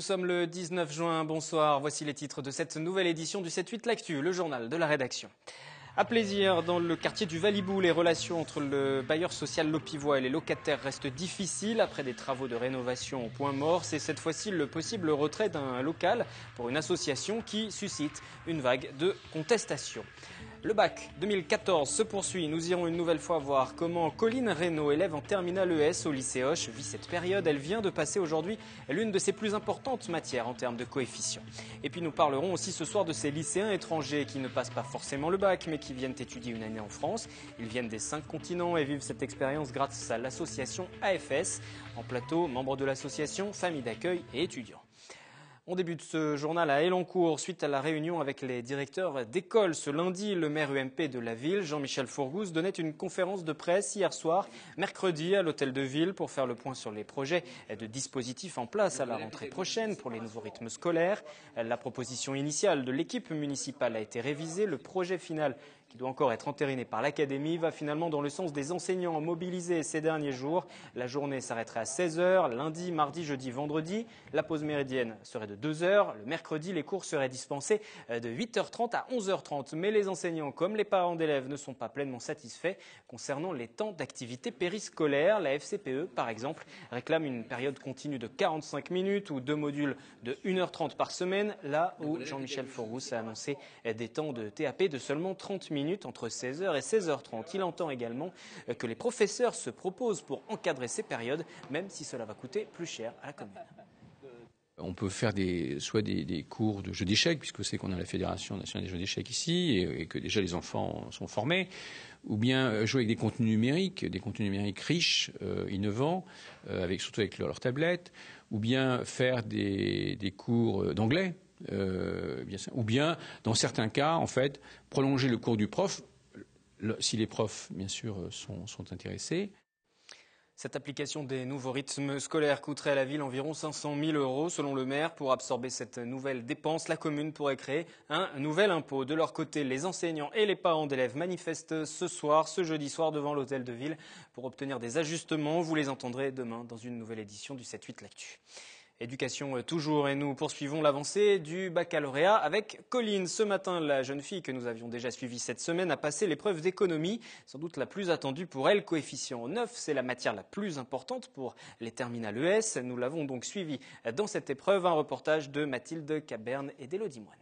Nous sommes le 19 juin, bonsoir. Voici les titres de cette nouvelle édition du 7-8 L'Actu, le journal de la rédaction. À plaisir, dans le quartier du Valibou, les relations entre le bailleur social Lopivois et les locataires restent difficiles après des travaux de rénovation au point mort. C'est cette fois-ci le possible retrait d'un local pour une association qui suscite une vague de contestation. Le bac 2014 se poursuit. Nous irons une nouvelle fois voir comment Colline Reynaud, élève en terminale ES au lycée Hoche, vit cette période. Elle vient de passer aujourd'hui l'une de ses plus importantes matières en termes de coefficients. Et puis nous parlerons aussi ce soir de ces lycéens étrangers qui ne passent pas forcément le bac, mais qui viennent étudier une année en France. Ils viennent des 5 continents et vivent cette expérience grâce à l'association AFS. En plateau, membres de l'association, famille d'accueil et étudiants. On débute ce journal à Elancourt suite à la réunion avec les directeurs d'école. Ce lundi, le maire UMP de la ville, Jean-Michel Fourgousse, donnait une conférence de presse hier soir, mercredi, à l'hôtel de ville pour faire le point sur les projets de dispositifs en place à la rentrée prochaine pour les nouveaux rythmes scolaires. La proposition initiale de l'équipe municipale a été révisée. Le projet final, qui doit encore être entériné par l'Académie, va finalement dans le sens des enseignants mobilisés ces derniers jours. La journée s'arrêterait à 16h, lundi, mardi, jeudi, vendredi. La pause méridienne serait de 2h. Le mercredi, les cours seraient dispensés de 8h30 à 11h30. Mais les enseignants, comme les parents d'élèves, ne sont pas pleinement satisfaits concernant les temps d'activité périscolaire. La FCPE, par exemple, réclame une période continue de 45 minutes ou 2 modules de 1h30 par semaine, là où Jean-Michel Fourgousse a annoncé des temps de TAP de seulement 30 minutes entre 16h et 16h30. Il entend également que les professeurs se proposent pour encadrer ces périodes, même si cela va coûter plus cher à la commune. On peut faire soit des cours de jeux d'échecs, puisque c'est qu'on a la Fédération nationale des jeux d'échecs ici, et que déjà les enfants sont formés, ou bien jouer avec des contenus numériques riches, innovants, surtout avec leur tablette, ou bien faire des cours d'anglais, ou bien, dans certains cas, en fait, prolonger le cours du prof, si les profs, bien sûr, sont intéressés. Cette application des nouveaux rythmes scolaires coûterait à la ville environ 500 000 €. Selon le maire, pour absorber cette nouvelle dépense, la commune pourrait créer un nouvel impôt. De leur côté, les enseignants et les parents d'élèves manifestent ce jeudi soir, devant l'hôtel de ville pour obtenir des ajustements. Vous les entendrez demain dans une nouvelle édition du 7-8 L'Actu. Éducation toujours, et nous poursuivons l'avancée du baccalauréat avec Colline. Ce matin, la jeune fille que nous avions déjà suivie cette semaine a passé l'épreuve d'économie, sans doute la plus attendue pour elle. Coefficient 9, c'est la matière la plus importante pour les terminales ES. Nous l'avons donc suivie dans cette épreuve. Un reportage de Mathilde Caberne et d'Élodie Moine.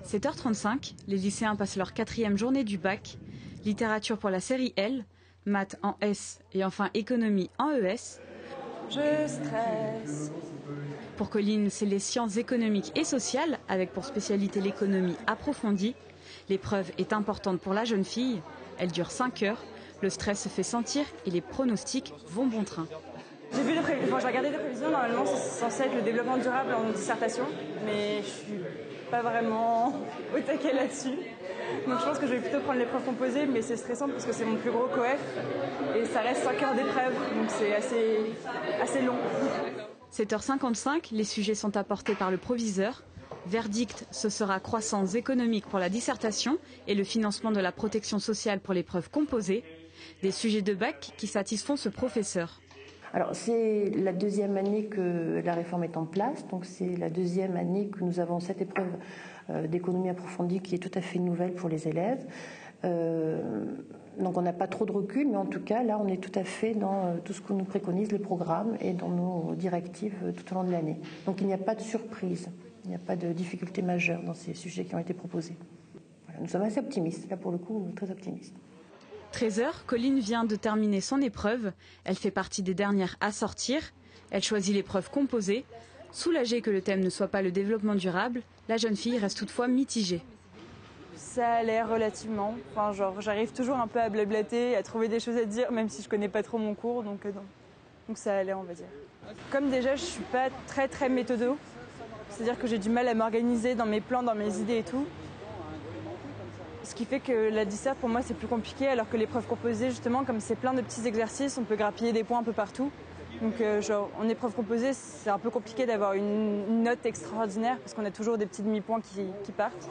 7h35, les lycéens passent leur 4e journée du bac. Littérature pour la série L, maths en S et enfin économie en ES. Je stresse. Pour Colline, c'est les sciences économiques et sociales, avec pour spécialité l'économie approfondie. L'épreuve est importante pour la jeune fille. Elle dure 5 heures. Le stress se fait sentir et les pronostics vont bon train. J'ai regardé les prévisions. Normalement, c'est censé être le développement durable en dissertation, mais je suis pas vraiment au taquet là-dessus. Donc je pense que je vais plutôt prendre l'épreuve composée, mais c'est stressant parce que c'est mon plus gros coef et ça reste 5 heures d'épreuve, donc c'est assez long. 7h55, les sujets sont apportés par le proviseur. Verdict, ce sera croissance économique pour la dissertation et le financement de la protection sociale pour l'épreuve composée. Des sujets de bac qui satisfont ce professeur. Alors c'est la 2e année que la réforme est en place, donc c'est la 2e année que nous avons cette épreuve d'économie approfondie qui est tout à fait nouvelle pour les élèves. Donc on n'a pas trop de recul, mais en tout cas là on est tout à fait dans tout ce que nous préconisent les programmes et dans nos directives tout au long de l'année. Donc il n'y a pas de surprise, il n'y a pas de difficulté majeure dans ces sujets qui ont été proposés. Voilà, nous sommes assez optimistes, là pour le coup très optimistes. 13h, Colline vient de terminer son épreuve. Elle fait partie des dernières à sortir. Elle choisit l'épreuve composée. Soulagée que le thème ne soit pas le développement durable, la jeune fille reste toutefois mitigée. Ça a l'air relativement. J'arrive toujours un peu à blablater, à trouver des choses à dire, même si je connais pas trop mon cours, donc ça a l'air, on va dire. Comme déjà, je suis pas très méthodo, c'est-à-dire que j'ai du mal à m'organiser dans mes plans, dans mes idées et tout. Ce qui fait que la dissert, pour moi, c'est plus compliqué, alors que l'épreuve composée, justement, comme c'est plein de petits exercices, on peut grappiller des points un peu partout. Donc, en épreuve composée, c'est un peu compliqué d'avoir une note extraordinaire, parce qu'on a toujours des petits demi-points qui partent.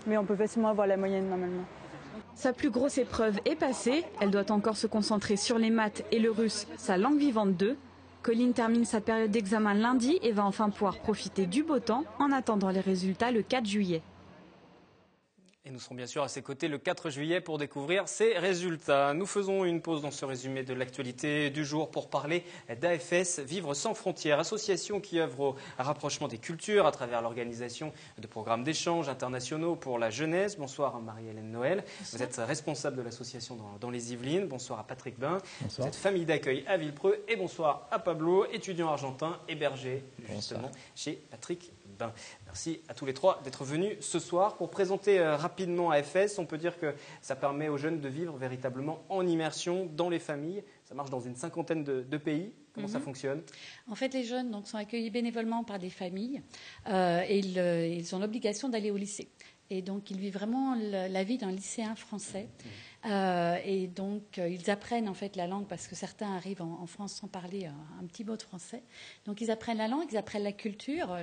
Mais on peut facilement avoir la moyenne, normalement. Sa plus grosse épreuve est passée. Elle doit encore se concentrer sur les maths et le russe, sa langue vivante 2. Colline termine sa période d'examen lundi et va enfin pouvoir profiter du beau temps en attendant les résultats le 4 juillet. Et nous serons bien sûr à ses côtés le 4 juillet pour découvrir ses résultats. Nous faisons une pause dans ce résumé de l'actualité du jour pour parler d'AFS Vivre sans frontières, association qui œuvre au rapprochement des cultures à travers l'organisation de programmes d'échanges internationaux pour la jeunesse. Bonsoir Marie-Hélène Noël. Bonsoir. Vous êtes responsable de l'association dans les Yvelines. Bonsoir à Patrick Bain. Bonsoir. Vous êtes famille d'accueil à Villepreux. Et bonsoir à Pablo, étudiant argentin hébergé justement chez Patrick Bain. Merci à tous les trois d'être venus ce soir pour présenter rapidement AFS. On peut dire que ça permet aux jeunes de vivre véritablement en immersion dans les familles. Ça marche dans une cinquantaine de pays. Comment ça fonctionne? En fait, les jeunes sont accueillis bénévolement par des familles et ils ont l'obligation d'aller au lycée. Et donc, ils vivent vraiment la vie d'un lycéen français. Et donc, ils apprennent en fait la langue parce que certains arrivent en France sans parler un petit mot de français. Donc, ils apprennent la langue, ils apprennent la culture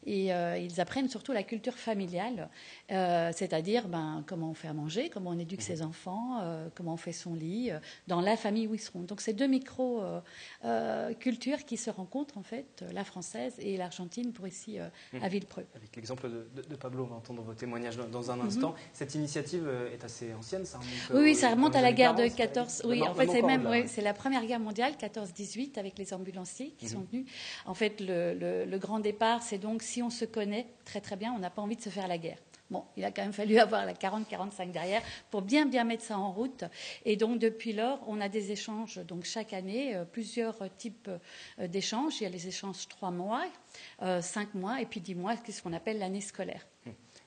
et ils apprennent surtout la culture familiale, c'est-à-dire comment on fait à manger, comment on éduque ses enfants, comment on fait son lit, dans la famille où ils seront. Donc, c'est deux micro-cultures qui se rencontrent en fait, la française et l'argentine pour ici à Villepreux. Avec l'exemple de Pablo, on va entendre vos témoignages dans un instant. Cette initiative est assez ancienne, ça remonte. Oui, ça remonte à la guerre de 14. Oui, en fait, c'est c'est la première guerre mondiale, 14-18, avec les ambulanciers qui sont venus. En fait, le grand départ, c'est donc si on se connaît très très bien, on n'a pas envie de se faire la guerre. Bon, il a quand même fallu avoir la 40-45 derrière pour bien mettre ça en route. Et donc, depuis lors, on a des échanges, donc chaque année, plusieurs types d'échanges. Il y a les échanges 3 mois, 5 mois et puis 10 mois, ce qu'on appelle l'année scolaire.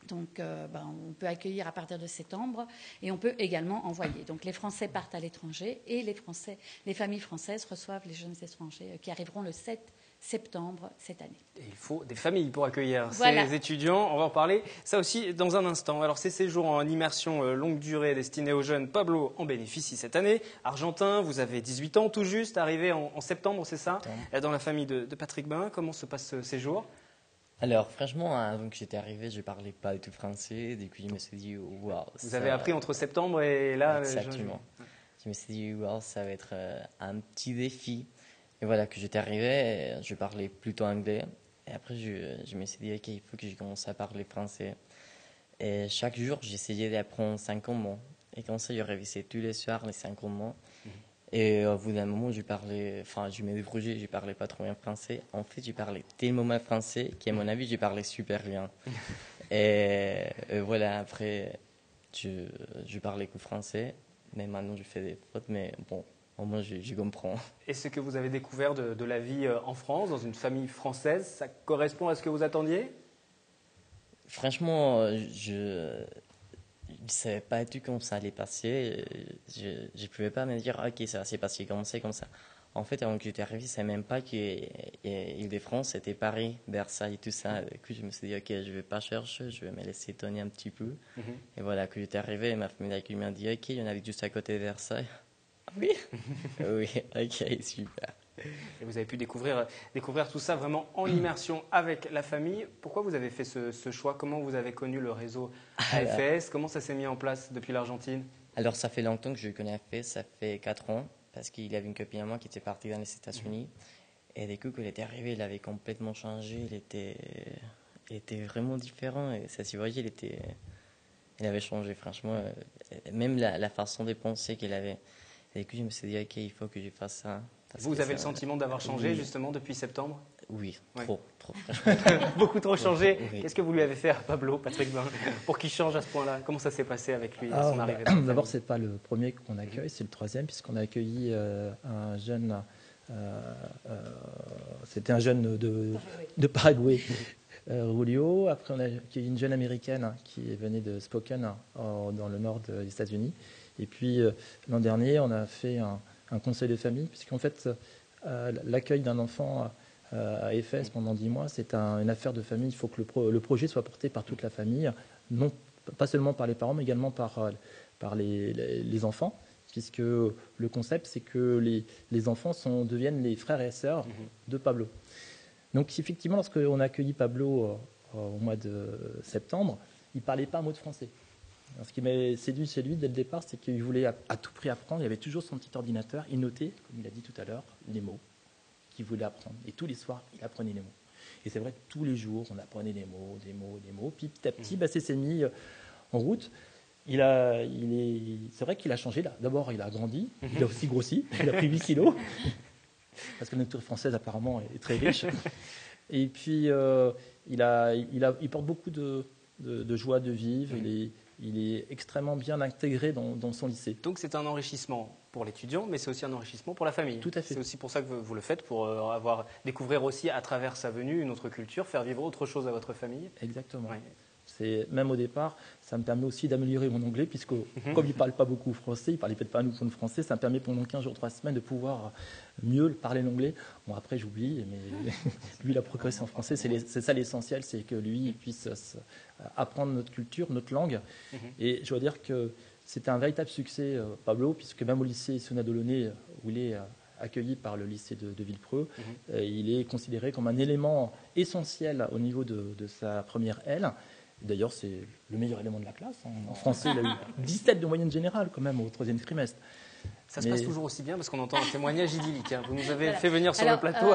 Donc, on peut accueillir à partir de septembre et on peut également envoyer. Donc, les Français partent à l'étranger et les familles françaises reçoivent les jeunes étrangers qui arriveront le 7 septembre cette année. Et il faut des familles pour accueillir ces étudiants. On va en parler ça aussi dans un instant. Alors, ces séjours en immersion longue durée destinés aux jeunes, Pablo en bénéficie cette année. Argentin, vous avez 18 ans tout juste, arrivé en septembre, c'est ça? Dans la famille de Patrick Bain. Comment se passe ce séjour? Alors, franchement, avant que j'étais arrivé, je ne parlais pas du tout français. Du coup, je me suis dit, waouh. Vous avez appris entre septembre et là? Exactement. Je me suis dit, waouh, ça va être un petit défi. Et voilà, que j'étais arrivé, je parlais plutôt anglais. Et après, je me suis dit, OK, il faut que je commence à parler français. Et chaque jour, j'essayais d'apprendre 5 mots. Et comme ça, je révisais tous les soirs les 5 mots. Et au bout d'un moment, je me débrouillais, je parlais pas trop bien français. En fait, je parlais tellement mal français qu'à mon avis, je parlais super bien. et voilà, après, je parlais que français. Mais maintenant, je fais des fautes, mais bon, au moins, je comprends. Et ce que vous avez découvert de la vie en France, dans une famille française, ça correspond à ce que vous attendiez? Franchement, je ne savais pas du tout comment ça allait passer. Je ne pouvais pas me dire, OK, ça va se passer comme ça. En fait, avant que j'étais arrivé, je ne savais même pas que l'Île-de-France, c'était Paris, Versailles, tout ça. Du coup, je me suis dit, OK, je ne vais pas chercher, je vais me laisser étonner un petit peu. Et voilà, quand j'étais arrivé, ma famille d'accueil m'a dit, OK, il y en avait juste à côté de Versailles. Oui. Oui, OK, super. Et vous avez pu découvrir tout ça vraiment en immersion avec la famille. Pourquoi vous avez fait ce choix? Comment vous avez connu le réseau AFS? Comment ça s'est mis en place depuis l'Argentine? Alors, ça fait longtemps que je connais AFS, ça fait 4 ans, parce qu'il y avait une copine à moi qui était partie dans les États-Unis. Et dès qu'il était arrivé, il avait complètement changé. Il était vraiment différent. Et ça s'y voyait, il avait changé, franchement. Même la façon de penser qu'il avait. Et du coup, je me suis dit, OK, il faut que je fasse ça. Vous avez le sentiment d'avoir changé justement depuis septembre? Oui, ouais. Trop. Beaucoup trop changé. Oui. Qu'est-ce que vous lui avez fait à Pablo, Patrick Bain, pour qu'il change à ce point-là? Comment ça s'est passé avec lui à son arrivée? D'abord, ce n'est pas le premier qu'on accueille, c'est le 3e, puisqu'on a accueilli un jeune, c'était un jeune de Paraguay, Julio. Après, on a accueilli une jeune américaine qui venait de Spokane, dans le nord des États-Unis. Et puis, l'an dernier, on a fait un conseil de famille, puisqu'en fait, l'accueil d'un enfant à EFS pendant 10 mois, c'est une affaire de famille. Il faut que le projet soit porté par toute la famille, non pas seulement par les parents, mais également par les enfants, puisque le concept, c'est que les enfants deviennent les frères et sœurs de Pablo. Donc, effectivement, lorsqu'on a accueilli Pablo au mois de septembre, il ne parlait pas un mot de français. Alors, ce qui m'a séduit chez lui dès le départ, c'est qu'il voulait à tout prix apprendre. Il avait toujours son petit ordinateur. Il notait, comme il a dit tout à l'heure, les mots qu'il voulait apprendre. Et tous les soirs, il apprenait les mots. Et c'est vrai que tous les jours, on apprenait des mots, des mots, des mots. Puis petit à petit, ça s'est mis en route. C'est vrai qu'il a changé. D'abord, il a grandi. Il a aussi grossi. Il a pris 8 kilos. Parce que la culture française, apparemment, est très riche. Et puis, il porte beaucoup de joie de vivre. Il est extrêmement bien intégré dans son lycée. Donc c'est un enrichissement pour l'étudiant, mais c'est aussi un enrichissement pour la famille. Tout à fait. C'est aussi pour ça que vous le faites, pour découvrir aussi à travers sa venue une autre culture, faire vivre autre chose à votre famille. Exactement. Ouais. Même au départ, ça me permet aussi d'améliorer mon anglais, puisque comme il ne parle pas beaucoup français, il ne parlait peut-être pas nous français, ça me permet pendant 15 jours, 3 semaines de pouvoir mieux parler l'anglais. Bon, après, j'oublie, mais lui, il a progressé en français. C'est ça l'essentiel, c'est que lui puisse apprendre notre culture, notre langue. Et je dois dire que c'était un véritable succès, Pablo, puisque même au lycée Sona Delaunay, où il est accueilli par le lycée de Villepreux, il est considéré comme un élément essentiel au niveau de sa première L. D'ailleurs, c'est le meilleur élément de la classe. En français, il a eu 17 de moyenne générale quand même au 3e trimestre. Ça se passe toujours aussi bien parce qu'on entend un témoignage idyllique. Vous nous avez fait venir sur le plateau.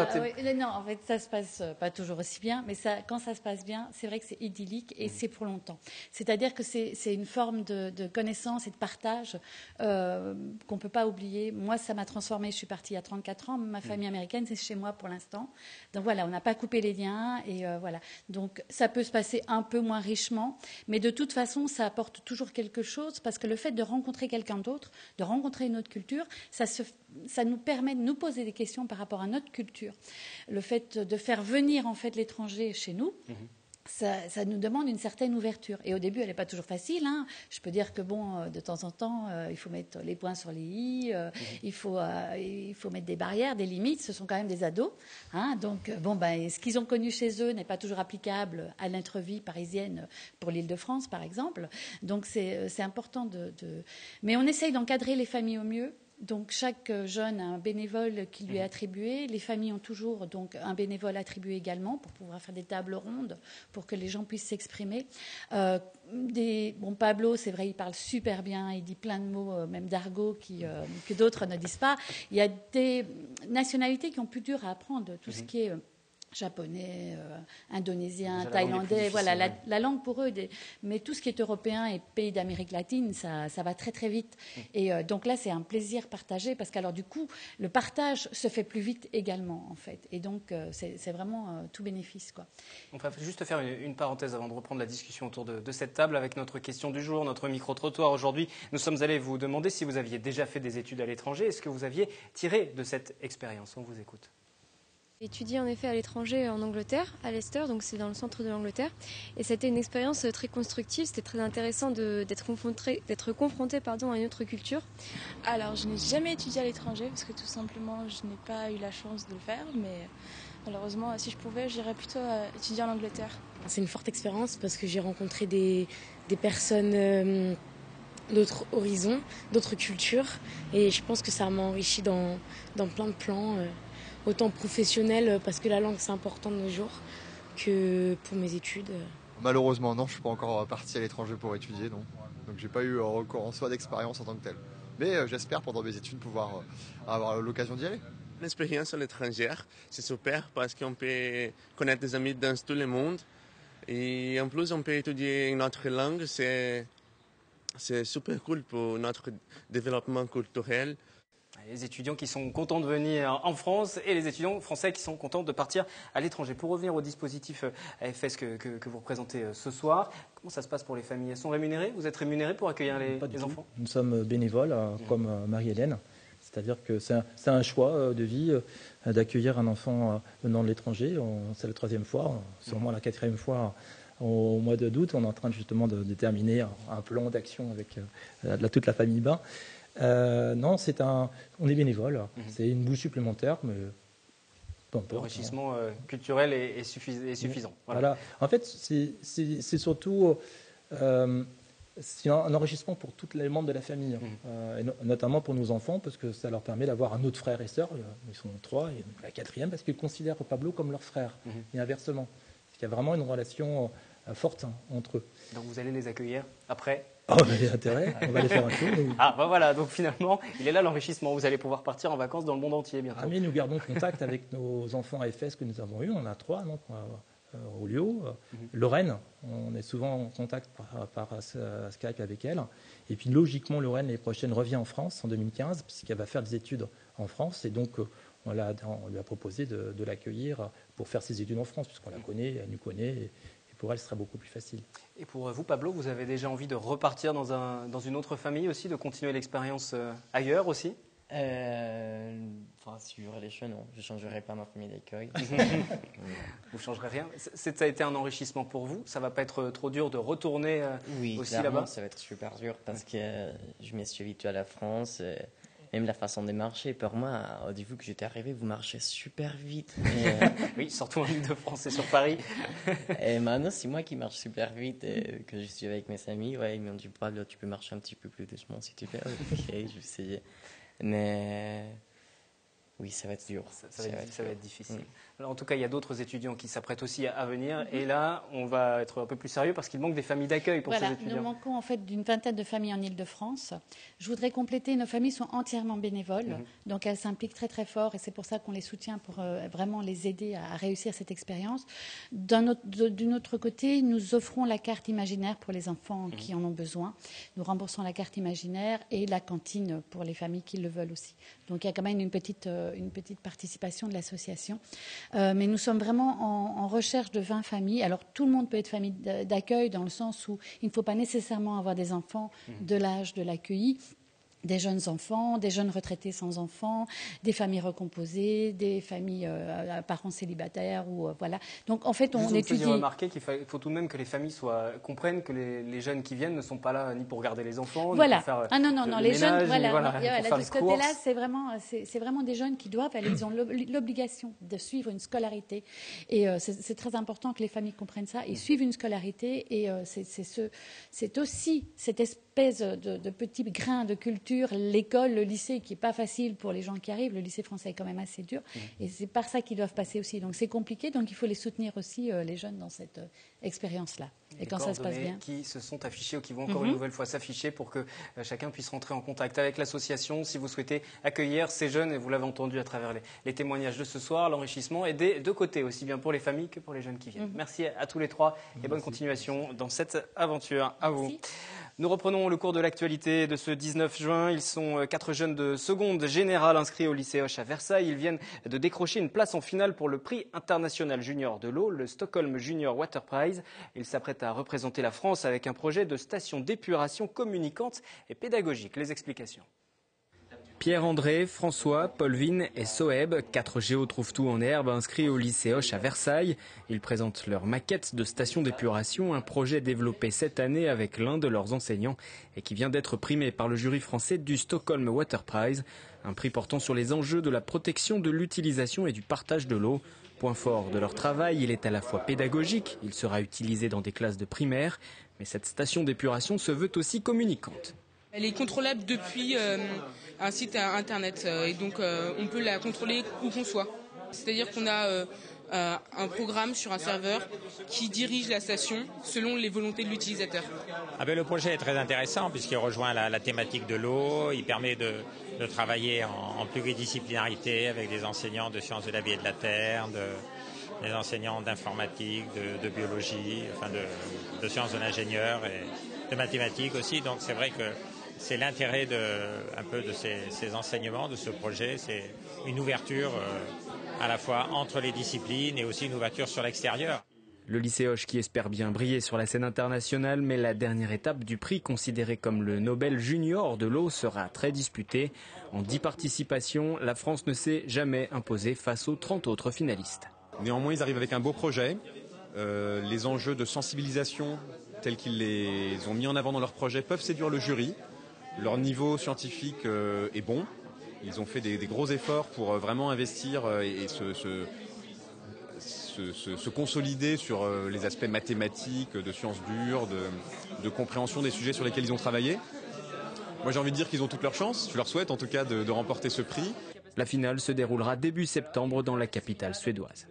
Non, en fait, ça se passe pas toujours aussi bien, mais quand ça se passe bien, c'est vrai que c'est idyllique et c'est pour longtemps. C'est-à-dire que c'est une forme de connaissance et de partage qu'on peut pas oublier. Moi, ça m'a transformée. Je suis partie il y a 34 ans. Ma famille américaine, c'est chez moi pour l'instant. Donc voilà, on n'a pas coupé les liens et voilà. Donc ça peut se passer un peu moins richement, mais de toute façon, ça apporte toujours quelque chose parce que le fait de rencontrer quelqu'un d'autre, de rencontrer une autre culture, ça nous permet de nous poser des questions par rapport à notre culture. Le fait de faire venir en fait l'étranger chez nous, ça nous demande une certaine ouverture. Et au début, elle n'est pas toujours facile. Je peux dire que de temps en temps, il faut mettre les points sur les i, il faut mettre des barrières, des limites. Ce sont quand même des ados. Donc, ce qu'ils ont connu chez eux n'est pas toujours applicable à notre vie parisienne pour l'Île-de-France, par exemple. Donc, c'est important Mais on essaye d'encadrer les familles au mieux. Donc chaque jeune a un bénévole qui lui est attribué. Les familles ont toujours donc un bénévole attribué également pour pouvoir faire des tables rondes pour que les gens puissent s'exprimer. Pablo, c'est vrai, il parle super bien, il dit plein de mots, même d'argot que d'autres ne disent pas. Il y a des nationalités qui ont plus dur à apprendre, tout ce qui est japonais, indonésien, thaïlandais, voilà, la langue pour eux. Mais tout ce qui est européen et pays d'Amérique latine, ça va très très vite. Et donc là, c'est un plaisir partagé parce qu'alors du coup, le partage se fait plus vite également, en fait. Et donc, c'est vraiment tout bénéfice, quoi. On va juste faire une parenthèse avant de reprendre la discussion autour de cette table avec notre question du jour, notre micro-trottoir. Aujourd'hui, nous sommes allés vous demander si vous aviez déjà fait des études à l'étranger. Est-ce que vous aviez tiré de cette expérience? On vous écoute. J'ai étudié en effet à l'étranger en Angleterre, à Leicester, donc c'est dans le centre de l'Angleterre. Et c'était une expérience très constructive, c'était très intéressant d'être confronté à une autre culture. Alors je n'ai jamais étudié à l'étranger parce que tout simplement je n'ai pas eu la chance de le faire, mais malheureusement si je pouvais j'irais plutôt étudier en Angleterre. C'est une forte expérience parce que j'ai rencontré des personnes d'autres horizons, d'autres cultures et je pense que ça m'a enrichi dans plein de plans. Autant professionnel parce que la langue c'est important de nos jours que pour mes études. Malheureusement non, je ne suis pas encore parti à l'étranger pour étudier, non. Donc j'ai pas eu encore en soi d'expérience en tant que telle. Mais j'espère pendant mes études pouvoir avoir l'occasion d'y aller. L'expérience à l'étranger, c'est super parce qu'on peut connaître des amis dans tout le monde et en plus on peut étudier une autre langue, c'est super cool pour notre développement culturel. Les étudiants qui sont contents de venir en France et les étudiants français qui sont contents de partir à l'étranger. Pour revenir au dispositif AFS que vous représentez ce soir, comment ça se passe pour les familles? Elles sont rémunérées? Vous êtes rémunérés pour accueillir les enfants? Nous sommes bénévoles, comme Marie-Hélène. C'est-à-dire que c'est un choix de vie d'accueillir un enfant venant de l'étranger. C'est la 3e fois, sûrement la 4e fois. Au mois d'août, on est en train justement de déterminer un plan d'action avec toute la famille Bain. Non, on est bénévole. C'est une boue supplémentaire, mais peu importe. L'enrichissement culturel est suffisant. Voilà. En fait, c'est surtout c'est un enrichissement pour tous les membres de la famille, et notamment pour nos enfants, parce que ça leur permet d'avoir un autre frère et sœur. Ils sont 3, et la 4e, parce qu'ils considèrent Pablo comme leur frère, et inversement. Il y a vraiment une relation forte entre eux. Donc vous allez les accueillir après? Oh, on a intérêt, on va les faire un tour. Ah ben voilà, donc finalement, il est là l'enrichissement. Vous allez pouvoir partir en vacances dans le monde entier bientôt. Ah, mais nous gardons contact avec nos enfants AFS que nous avons eus. On en a 3, non, Rolio, Lorraine, on est souvent en contact par Skype avec elle. Et puis logiquement, Lorraine, l'année prochaine, revient en France en 2015, puisqu'elle va faire des études en France. Et donc, on lui a proposé de l'accueillir pour faire ses études en France, puisqu'on la connaît, elle nous connaît. Et pour elle, ce sera beaucoup plus facile. Et pour vous, Pablo, vous avez déjà envie de repartir dans une autre famille aussi, de continuer l'expérience ailleurs aussi? Si j'aurais les cheveux, non. Je ne changerai pas ma famille d'accueil. Vous ne changerez rien? Ça a été un enrichissement pour vous? Ça ne va pas être trop dur de retourner aussi là-bas? Ça va être super dur parce que je me suis habitué à la France. Même la façon de marcher, pour moi, au début que j'étais arrivé, vous marchez super vite. Oui, surtout en Ile-de-France et sur Paris. Et maintenant, c'est moi qui marche super vite, que je suis avec mes amis. Ouais, ils m'ont dit, Pablo, tu peux marcher un petit peu plus doucement si tu veux. Ok, je vais essayer. Mais oui, ça va être dur. Ça va être difficile. Alors, en tout cas, il y a d'autres étudiants qui s'apprêtent aussi à venir. Et là, on va être un peu plus sérieux parce qu'il manque des familles d'accueil pour ces étudiants. Nous manquons en fait d'une vingtaine de familles en Ile-de-France. Je voudrais compléter, nos familles sont entièrement bénévoles. Donc elles s'impliquent très très fort et c'est pour ça qu'on les soutient pour vraiment les aider à réussir cette expérience. D'un autre côté, nous offrons la carte imaginaire pour les enfants qui en ont besoin. Nous remboursons la carte imaginaire et la cantine pour les familles qui le veulent aussi. Donc il y a quand même une petite participation de l'association. Mais nous sommes vraiment en recherche de 20 familles. Alors tout le monde peut être famille d'accueil dans le sens où il ne faut pas nécessairement avoir des enfants de l'âge de l'accueilli. Des jeunes enfants, des jeunes retraités sans enfants, des familles recomposées, des familles à parents célibataires ou voilà. Donc en fait, on étudie. Vous remarquer qu'il faut tout de même que les familles comprennent que les jeunes qui viennent ne sont pas là ni pour garder les enfants, voilà. ni pour faire non, les jeunes, voilà. De ce côté-là, c'est vraiment des jeunes qui doivent, ils ont l'obligation de suivre une scolarité et c'est très important que les familles comprennent ça et suivent une scolarité et c'est aussi cette espèce de petit grain de culture. L'école, le lycée, qui n'est pas facile pour les gens qui arrivent. Le lycée français est quand même assez dur. Et c'est par ça qu'ils doivent passer aussi. Donc c'est compliqué. Donc il faut les soutenir aussi, les jeunes, dans cette expérience-là. Et quand ça se passe bien. Qui se sont affichés ou qui vont encore une nouvelle fois s'afficher pour que chacun puisse rentrer en contact avec l'association si vous souhaitez accueillir ces jeunes. Et vous l'avez entendu à travers les témoignages de ce soir, l'enrichissement est des deux côtés, aussi bien pour les familles que pour les jeunes qui viennent. Merci à tous les trois et bonne continuation dans cette aventure. À vous. Nous reprenons le cours de l'actualité de ce 19 juin. Ils sont 4 jeunes de seconde générale inscrits au lycée Hoche à Versailles. Ils viennent de décrocher une place en finale pour le prix international junior de l'eau, le Stockholm Junior Water Prize. Ils s'apprêtent à représenter la France avec un projet de station d'épuration communicante et pédagogique. Les explications. Pierre-André, François, Paulvin et Soeb, 4 géos trouvent tout en herbe, inscrits au lycée Hoche à Versailles. Ils présentent leur maquette de station d'épuration, un projet développé cette année avec l'un de leurs enseignants et qui vient d'être primé par le jury français du Stockholm Water Prize, un prix portant sur les enjeux de la protection, de l'utilisation et du partage de l'eau. Point fort de leur travail, il est à la fois pédagogique, il sera utilisé dans des classes de primaire, mais cette station d'épuration se veut aussi communicante. Elle est contrôlable depuis un site internet et donc on peut la contrôler où qu'on soit. C'est-à-dire qu'on a un programme sur un serveur qui dirige la station selon les volontés de l'utilisateur. Le projet est très intéressant puisqu'il rejoint la thématique de l'eau. Il permet de travailler en pluridisciplinarité avec des enseignants de sciences de la vie et de la terre, des enseignants d'informatique, de biologie, de sciences de l'ingénieur et de mathématiques aussi. Donc c'est vrai que c'est l'intérêt de ces enseignements, de ce projet. C'est une ouverture à la fois entre les disciplines et aussi une ouverture sur l'extérieur. Le lycée Hoche qui espère bien briller sur la scène internationale, mais la dernière étape du prix, considéré comme le Nobel junior de l'eau, sera très disputée. En 10 participations, la France ne s'est jamais imposée face aux 30 autres finalistes. Néanmoins, ils arrivent avec un beau projet. Les enjeux de sensibilisation tels qu'ils les ont mis en avant dans leur projet peuvent séduire le jury. Leur niveau scientifique est bon. Ils ont fait des gros efforts pour vraiment investir et se consolider sur les aspects mathématiques, de sciences dures, de compréhension des sujets sur lesquels ils ont travaillé. Moi j'ai envie de dire qu'ils ont toute leur chance. Je leur souhaite en tout cas de remporter ce prix. La finale se déroulera début septembre dans la capitale suédoise.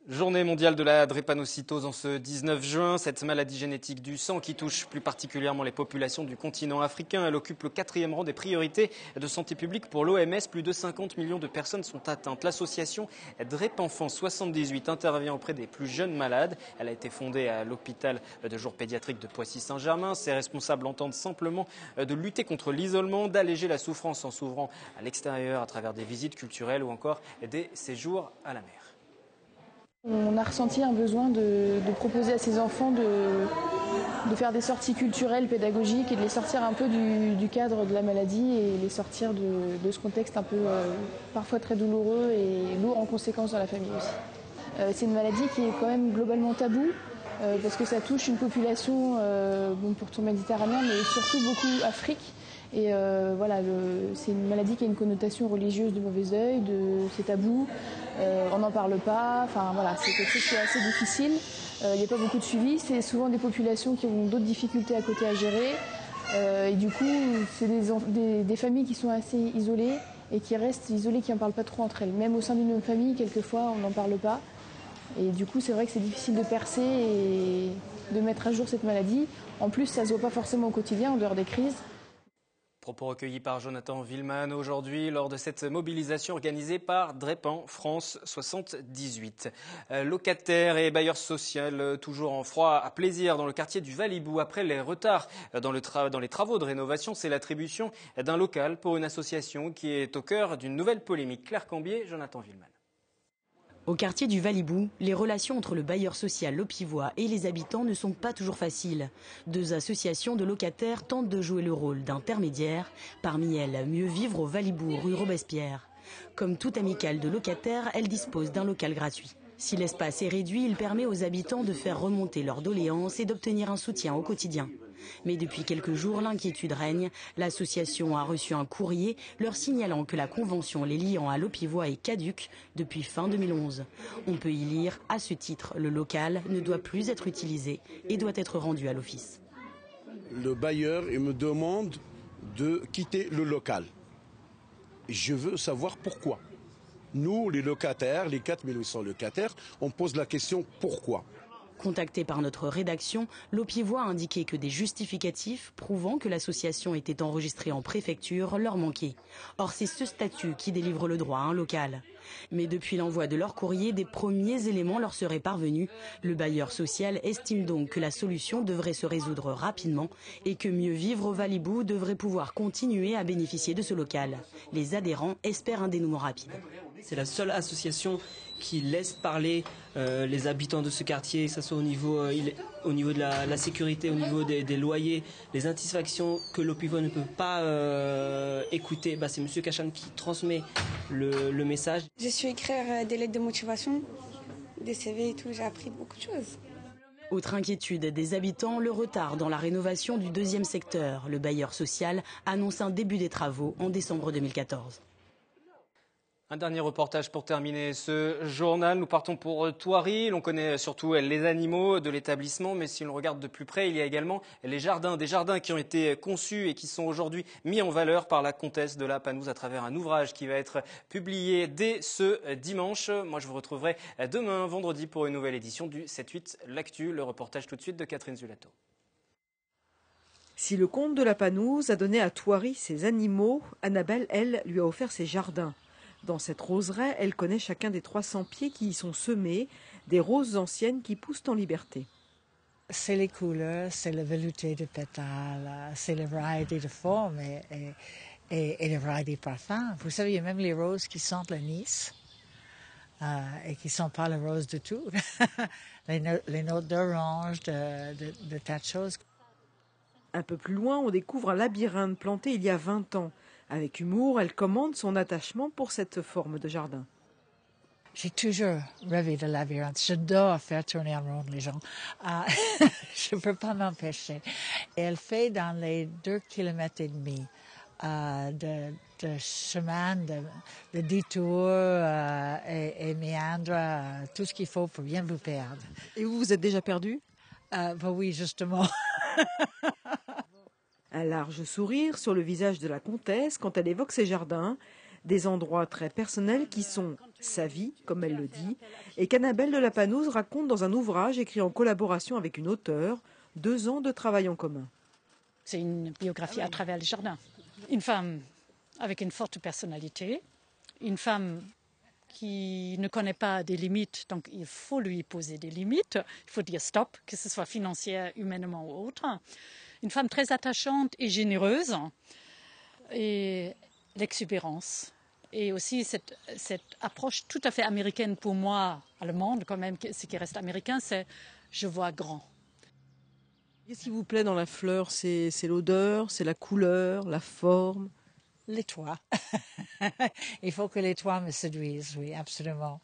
Journée mondiale de la drépanocytose en ce 19 juin. Cette maladie génétique du sang qui touche plus particulièrement les populations du continent africain. Elle occupe le 4e rang des priorités de santé publique pour l'OMS. Plus de 50 millions de personnes sont atteintes. L'association DrépEnfants 78 intervient auprès des plus jeunes malades. Elle a été fondée à l'hôpital de jour pédiatrique de Poissy-Saint-Germain. Ses responsables entendent simplement de lutter contre l'isolement, d'alléger la souffrance en s'ouvrant à l'extérieur à travers des visites culturelles ou encore des séjours à la mer. On a ressenti un besoin de proposer à ces enfants de faire des sorties culturelles, pédagogiques et de les sortir un peu du cadre de la maladie et les sortir de ce contexte un peu parfois très douloureux et lourd en conséquences dans la famille aussi. C'est une maladie qui est quand même globalement taboue parce que ça touche une population, pourtant méditerranéenne, mais surtout beaucoup Afrique. Et voilà, c'est une maladie qui a une connotation religieuse de mauvais œil, c'est tabou, on n'en parle pas, enfin voilà, c'est quelque chose qui est assez difficile. Il n'y a pas beaucoup de suivi, c'est souvent des populations qui ont d'autres difficultés à côté à gérer. Et du coup, c'est des familles qui sont assez isolées et qui restent isolées, qui n'en parlent pas trop entre elles. Même au sein d'une même famille, quelquefois, on n'en parle pas. Et du coup, c'est vrai que c'est difficile de percer et de mettre à jour cette maladie. En plus, ça ne se voit pas forcément au quotidien, en dehors des crises. Propos recueillis par Jonathan Villeman aujourd'hui lors de cette mobilisation organisée par DrépEn France 78. Locataires et bailleurs sociaux toujours en froid à plaisir dans le quartier du Valibou. Après les retards dans les travaux de rénovation, c'est l'attribution d'un local pour une association qui est au cœur d'une nouvelle polémique. Claire Cambier, Jonathan Villeman. Au quartier du Valibou, les relations entre le bailleur social Lopivois et les habitants ne sont pas toujours faciles. Deux associations de locataires tentent de jouer le rôle d'intermédiaire. Parmi elles, Mieux Vivre au Valibou, rue Robespierre. Comme toute amicale de locataires, elle dispose d'un local gratuit. Si l'espace est réduit, il permet aux habitants de faire remonter leurs doléances et d'obtenir un soutien au quotidien. Mais depuis quelques jours, l'inquiétude règne. L'association a reçu un courrier leur signalant que la convention les liant à Lopivois est caduque depuis fin 2011. On peut y lire, à ce titre, le local ne doit plus être utilisé et doit être rendu à l'office. Le bailleur me demande de quitter le local. Je veux savoir pourquoi. Nous, les locataires, les 4800 locataires, on pose la question pourquoi. Contacté par notre rédaction, Lopivois a indiqué que des justificatifs prouvant que l'association était enregistrée en préfecture leur manquaient. Or, c'est ce statut qui délivre le droit à un local. Mais depuis l'envoi de leur courrier, des premiers éléments leur seraient parvenus. Le bailleur social estime donc que la solution devrait se résoudre rapidement et que Mieux Vivre au Valibou devrait pouvoir continuer à bénéficier de ce local. Les adhérents espèrent un dénouement rapide. C'est la seule association qui laisse parler les habitants de ce quartier, que ce soit au niveau de la sécurité, au niveau des loyers, les insatisfactions que Lopivois ne peut pas écouter. C'est M. Kachan qui transmet le message. J'ai su écrire des lettres de motivation, des CV et tout, j'ai appris beaucoup de choses. Autre inquiétude des habitants, le retard dans la rénovation du deuxième secteur. Le bailleur social annonce un début des travaux en décembre 2014. Un dernier reportage pour terminer ce journal. Nous partons pour Thoiry. L'on connaît surtout les animaux de l'établissement, mais si l'on regarde de plus près, il y a également les jardins. Des jardins qui ont été conçus et qui sont aujourd'hui mis en valeur par la comtesse de la Panouse à travers un ouvrage qui va être publié dès ce dimanche. Moi, je vous retrouverai demain, vendredi, pour une nouvelle édition du 7-8 L'Actu. Le reportage tout de suite de Catherine Zulato. Si le comte de la Panouse a donné à Thoiry ses animaux, Annabelle, elle, lui a offert ses jardins. Dans cette roseraie, elle connaît chacun des 300 pieds qui y sont semés, des roses anciennes qui poussent en liberté. C'est les couleurs, c'est la velouté de pétales, c'est la variété de formes et la variété de parfums. Vous savez, il y a même les roses qui sentent l'anis et qui ne sont pas les roses du tout. les notes d'orange, de tas de choses. Un peu plus loin, on découvre un labyrinthe planté il y a 20 ans. Avec humour, elle commande son attachement pour cette forme de jardin. J'ai toujours rêvé de labyrinthe. J'adore faire tourner en rond les gens. Je ne peux pas m'empêcher. Et elle fait dans les 2,5 km de chemin, de détours et méandres, tout ce qu'il faut pour bien vous perdre. Et vous, vous êtes déjà perdu? Oui, justement. Un large sourire sur le visage de la comtesse quand elle évoque ses jardins, des endroits très personnels qui sont sa vie, comme elle le dit, et qu'Annabelle de la Panouse raconte dans un ouvrage écrit en collaboration avec une auteure, 2 ans de travail en commun. C'est une biographie à travers le jardin. Une femme avec une forte personnalité, une femme qui ne connaît pas des limites, donc il faut lui poser des limites, il faut dire stop, que ce soit financière, humainement ou autre. Une femme très attachante et généreuse, et l'exubérance. Et aussi cette approche tout à fait américaine pour moi, allemande quand même, ce qui reste américain, c'est je vois grand. Qu'est-ce qui vous plaît dans la fleur? C'est l'odeur, c'est la couleur, la forme? Les toits. Il faut que les toits me séduisent, oui, absolument.